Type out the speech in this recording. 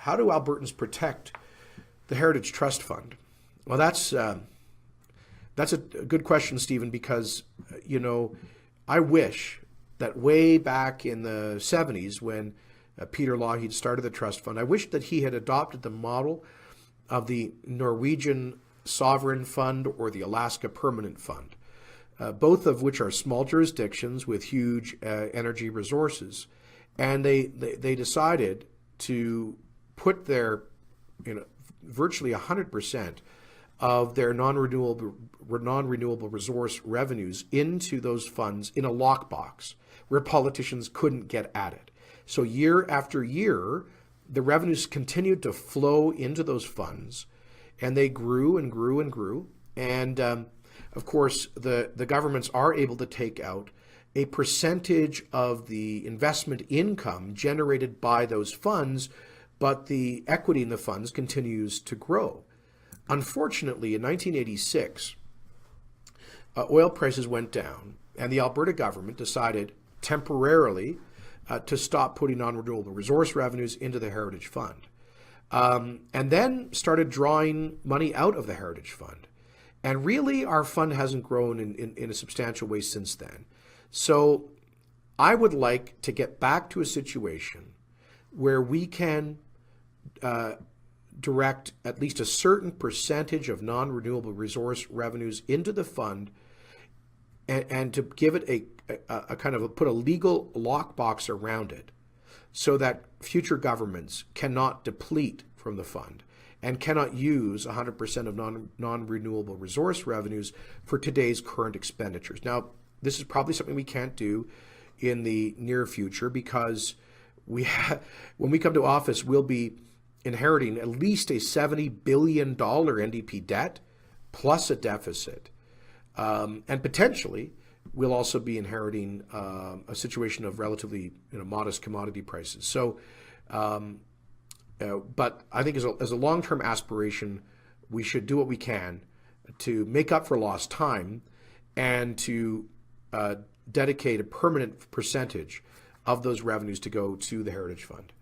how do Albertans protect the Heritage Trust Fund? Well, that's a good question, Stephen, because, I wish that way back in the 70s when Peter Lougheed started the trust fund, I wish that he had adopted the model of the Norwegian Sovereign Fund or the Alaska Permanent Fund, both of which are small jurisdictions with huge energy resources. And they decided to put their, virtually 100% of their non-renewable resource revenues into those funds in a lockbox where politicians couldn't get at it. So year after year, the revenues continued to flow into those funds, and they grew and grew and grew. And of course, the governments are able to take out a percentage of the investment income generated by those funds, but the equity in the funds continues to grow. Unfortunately, in 1986, oil prices went down, and the Alberta government decided temporarily to stop putting non-renewable resource revenues into the Heritage Fund, and then started drawing money out of the Heritage Fund. And really, our fund hasn't grown in a substantial way since then. So I would like to get back to a situation where we can direct at least a certain percentage of non-renewable resource revenues into the fund, and to give it a kind of put a legal lockbox around it so that future governments cannot deplete from the fund and cannot use 100% of non-renewable resource revenues for today's current expenditures. Now, this is probably something we can't do in the near future because when we come to office, we'll be inheriting at least a $70 billion NDP debt plus a deficit. And potentially, we'll also be inheriting a situation of relatively modest commodity prices. So, but I think as a long-term aspiration, we should do what we can to make up for lost time and to dedicate a permanent percentage of those revenues to go to the Heritage Fund.